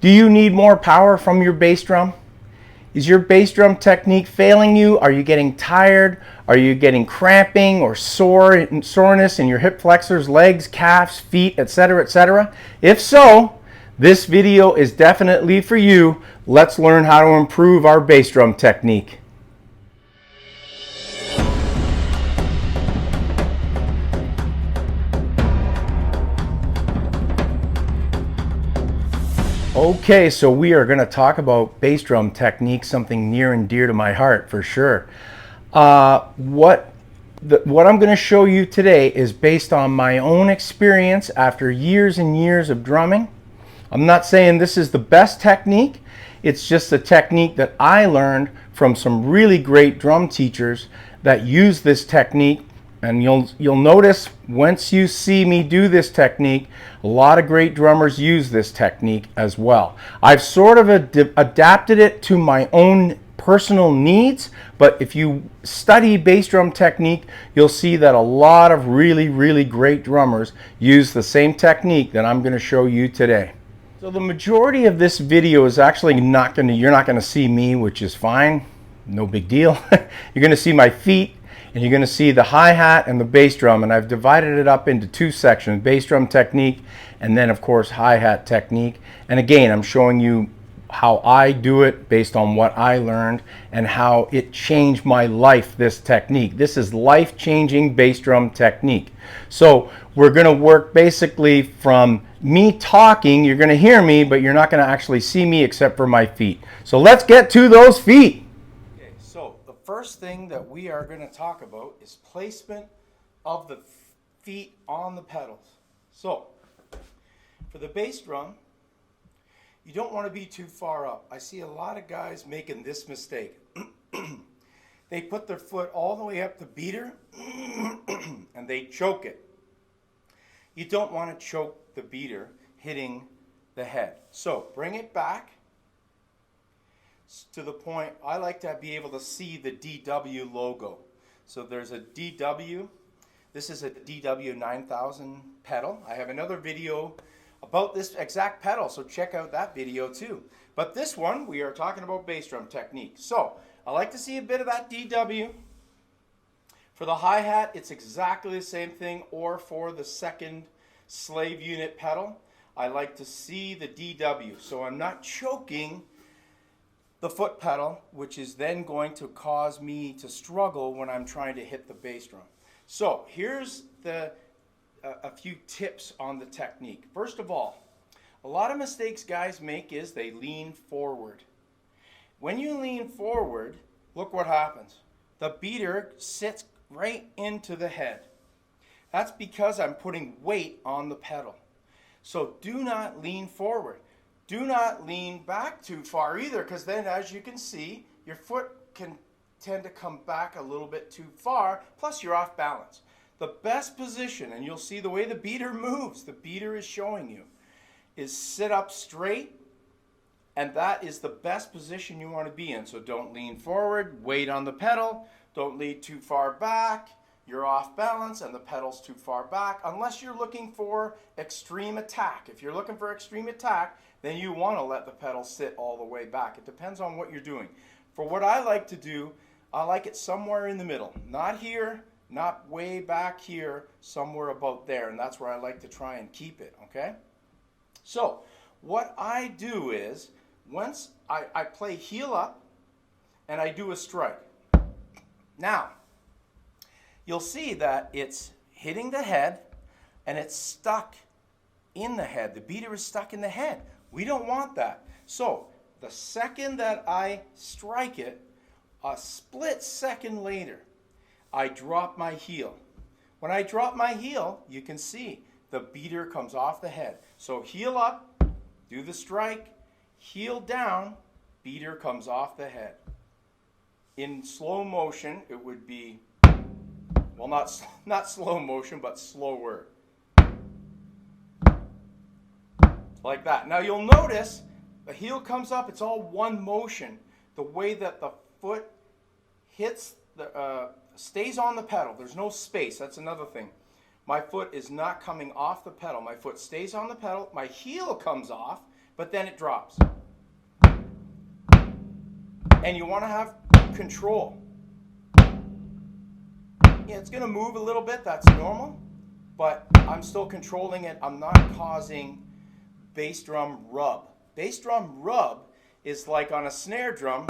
Do you need more power from your bass drum? Is your bass drum technique failing you? Are you getting tired? Are you getting cramping or soreness in your hip flexors, legs, calves, feet, etc., etc.? If so, this video is definitely for you. Let's learn how to improve our bass drum technique. Okay, so we are going to talk about bass drum technique, something near and dear to my heart for sure. What I'm going to show you today is based on my own experience after years and years of drumming. I'm not saying this is the best technique. It's just a technique that I learned from some really great drum teachers that use this technique. And you'll notice once you see me do this technique, a lot of great drummers use this technique as well. I've sort of adapted it to my own personal needs, but if you study bass drum technique, you'll see that a lot of really great drummers use the same technique that I'm going to show you today. So the majority of this video is actually you're not going to see me, which is fine, no big deal. You're going to see my feet, and you're going to see the hi-hat and the bass drum, and I've divided it up into two sections: bass drum technique and then of course hi-hat technique. And again, I'm showing you how I do it based on what I learned and how it changed my life, this technique. This is life-changing bass drum technique. So we're going to work basically from me talking. You're going to hear me, but you're not going to actually see me except for my feet. So let's get to those feet. So the first thing that we are going to talk about is placement of the feet on the pedals. So for the bass drum, you don't want to be too far up. I see a lot of guys making this mistake. They put their foot all the way up the beater and they choke it. You don't want to choke the beater hitting the head. So bring it back to the point. I like to be able to see the DW logo. So there's a DW. This is a DW 9000 pedal. I have another video about this exact pedal, so check out that video too. But this one, we are talking about bass drum technique. So I like to see a bit of that DW. For the hi-hat, it's exactly the same thing, or for the second slave unit pedal, I like to see the DW. So I'm not choking the foot pedal, which is then going to cause me to struggle when I'm trying to hit the bass drum. So here's a few tips on the technique. First of all, a lot of mistakes guys make is they lean forward. When you lean forward, look what happens. The beater sits right into the head. That's because I'm putting weight on the pedal. So do not lean forward. Do not lean back too far either, because then, as you can see, your foot can tend to come back a little bit too far, plus you're off balance. The best position, and you'll see the way the beater moves, the beater is showing you, is sit up straight, and that is the best position you want to be in. So don't lean forward, weight on the pedal, don't lean too far back, you're off balance and the pedal's too far back, unless you're looking for extreme attack. If you're looking for extreme attack, then you want to let the pedal sit all the way back. It depends on what you're doing. For what I like to do, I like it somewhere in the middle. Not here, not way back here, somewhere about there. And that's where I like to try and keep it, okay? So what I do is, once I play heel up and I do a strike. Now, you'll see that it's hitting the head and it's stuck in the head. The beater is stuck in the head. We don't want that. So the second that I strike it, a split second later, I drop my heel. When I drop my heel, you can see the beater comes off the head. So heel up, do the strike, heel down, beater comes off the head. In slow motion, it would be, well, not slow motion, but slower. Like that. Now you'll notice the heel comes up, it's all one motion. The way that the foot hits stays on the pedal. There's no space. That's another thing. My foot is not coming off the pedal. My foot stays on the pedal. My heel comes off but then it drops. And you want to have control. Yeah, it's going to move a little bit, that's normal, but I'm still controlling it. I'm not causing bass drum rub. Bass drum rub is like on a snare drum,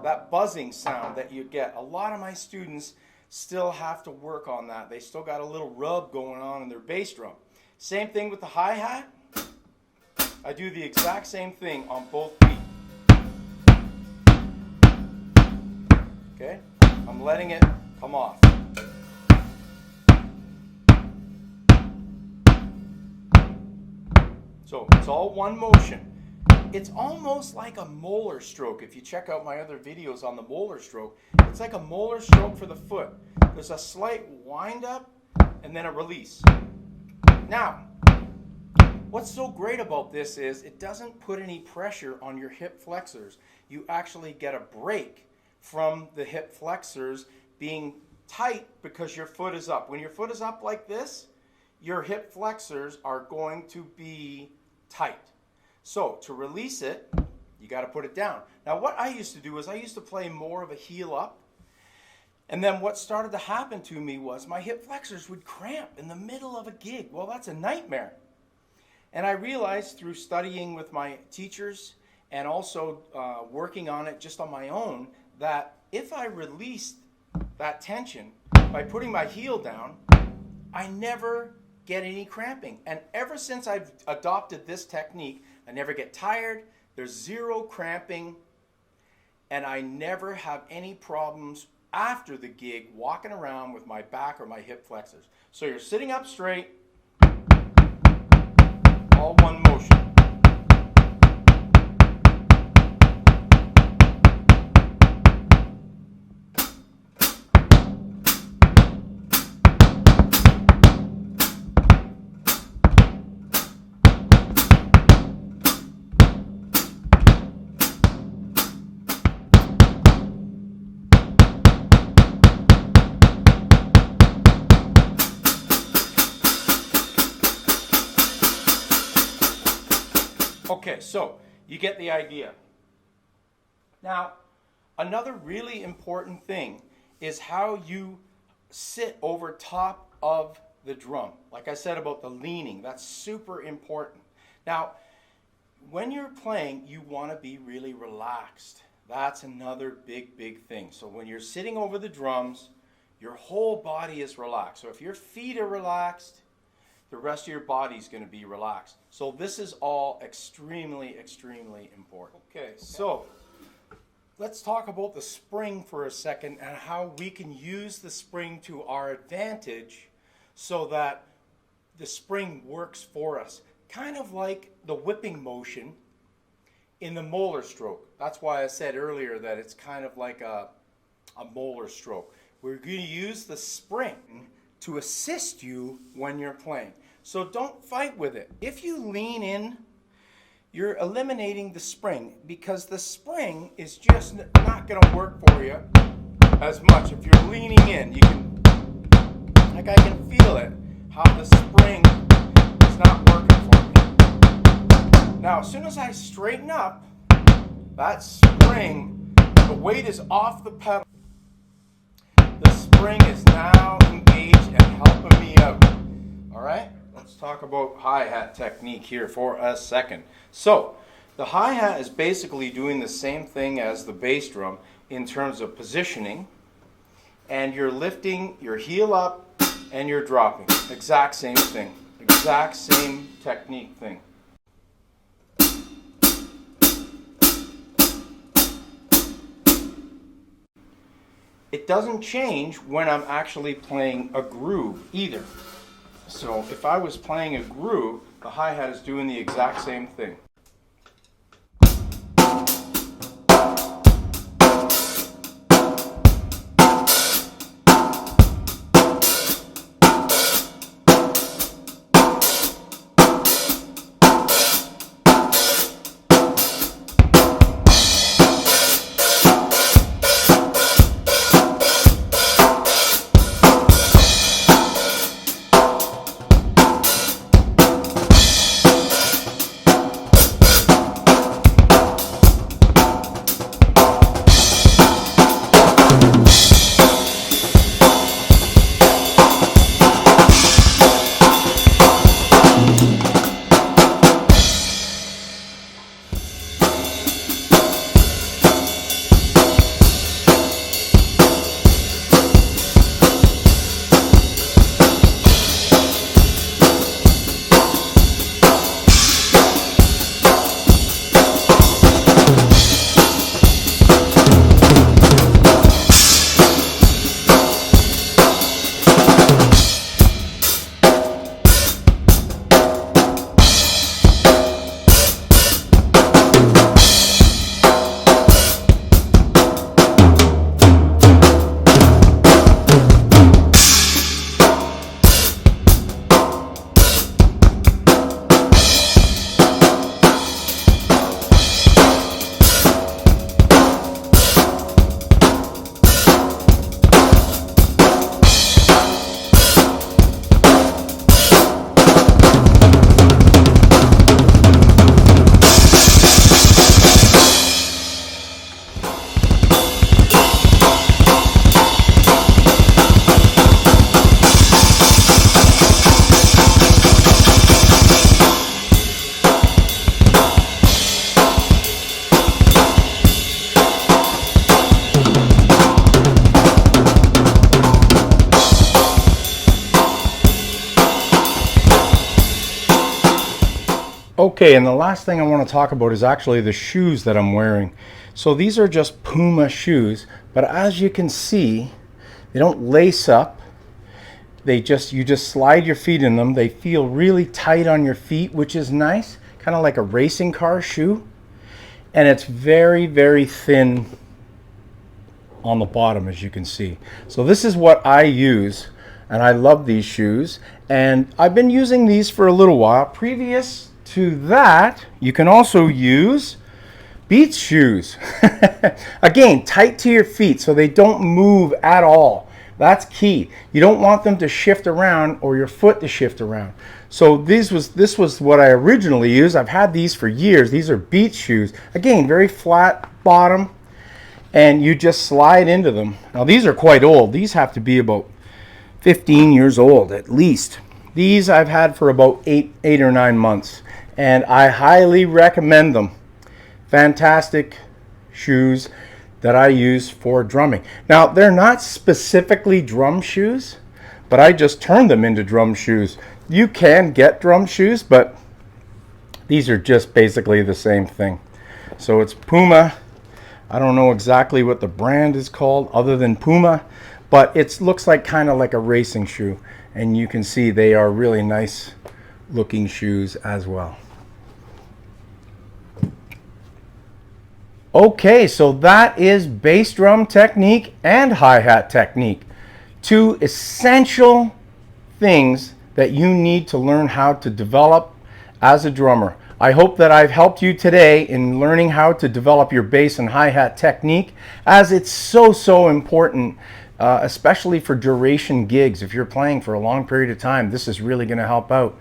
that buzzing sound that you get. A lot of my students still have to work on that. They still got a little rub going on in their bass drum. Same thing with the hi-hat. I do the exact same thing on both feet. Okay? I'm letting it come off. So it's all one motion. It's almost like a Moeller stroke. If you check out my other videos on the Moeller stroke, it's like a Moeller stroke for the foot. There's a slight wind up and then a release. Now, what's so great about this is it doesn't put any pressure on your hip flexors. You actually get a break from the hip flexors being tight because your foot is up. When your foot is up like this, your hip flexors are going to be tight. So to release it, you got to put it down. Now what I used to do is I used to play more of a heel up. And then what started to happen to me was my hip flexors would cramp in the middle of a gig. Well, that's a nightmare. And I realized through studying with my teachers and also working on it just on my own that if I released that tension by putting my heel down, I never get any cramping. And ever since I've adopted this technique, I never get tired, there's zero cramping, and I never have any problems after the gig walking around with my back or my hip flexors. So you're sitting up straight, all one motion. Okay, so you get the idea. Now, another really important thing is how you sit over top of the drum. Like I said about the leaning, that's super important. Now, when you're playing, you want to be really relaxed. That's another big thing. So when you're sitting over the drums, your whole body is relaxed. So if your feet are relaxed, the rest of your body is going to be relaxed. So this is all extremely important. Okay, so let's talk about the spring for a second and how we can use the spring to our advantage so that the spring works for us. Kind of like the whipping motion in the Moeller stroke. That's why I said earlier that it's kind of like a Moeller stroke. We're going to use the spring to assist you when you're playing. So don't fight with it. If you lean in, you're eliminating the spring because the spring is just not going to work for you as much. If you're leaning in, you can, like I can feel it, how the spring is not working for me. Now, as soon as I straighten up, that spring, the weight is off the pedal. The spring is now engaged and helping me out. All right? Let's talk about hi-hat technique here for a second. So, the hi-hat is basically doing the same thing as the bass drum in terms of positioning, and you're lifting your heel up and you're dropping. Exact same thing. Exact same technique thing. It doesn't change when I'm actually playing a groove either. So if I was playing a groove, the hi-hat is doing the exact same thing. Okay, and the last thing I want to talk about is actually the shoes that I'm wearing. So these are just Puma shoes, but as you can see, they don't lace up. You just slide your feet in them. They feel really tight on your feet, which is nice, kind of like a racing car shoe. And it's very, very thin on the bottom, as you can see. So this is what I use, and I love these shoes. And I've been using these for a little while. Previous to that, you can also use Beats shoes. Again, tight to your feet so they don't move at all. That's key. You don't want them to shift around or your foot to shift around. So this was what I originally used. I've had these for years. These are Beats shoes. Again, very flat bottom, and you just slide into them. Now these are quite old. These have to be about 15 years old at least. These I've had for about eight or 9 months, and I highly recommend them. Fantastic shoes that I use for drumming. Now, they're not specifically drum shoes, but I just turned them into drum shoes. You can get drum shoes, but these are just basically the same thing. So it's Puma. I don't know exactly what the brand is called other than Puma, but it looks like kind of like a racing shoe. And you can see they are really nice looking shoes as well. Okay, so that is bass drum technique and hi-hat technique. Two essential things that you need to learn how to develop as a drummer. I hope that I've helped you today in learning how to develop your bass and hi-hat technique, as it's so important, especially for duration gigs. If you're playing for a long period of time, this is really going to help out.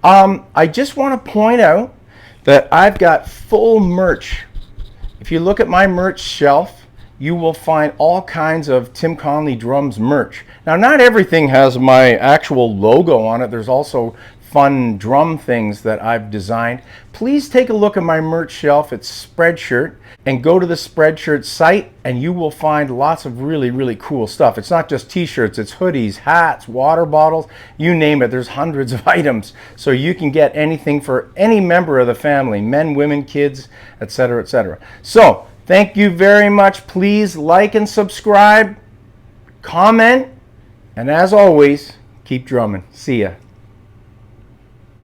I just want to point out that I've got full merch. If you look at my merch shelf, you will find all kinds of Tim Conley Drums merch. Now, not everything has my actual logo on it. There's also fun drum things that I've designed. Please take a look at my merch shelf. It's Spreadshirt, and go to the Spreadshirt site and you will find lots of really cool stuff. It's not just t-shirts, it's hoodies, hats, water bottles, you name it. There's hundreds of items, so you can get anything for any member of the family, men, women, kids, etc., etc. So thank you very much. Please like and subscribe, comment, and as always, keep drumming. See ya.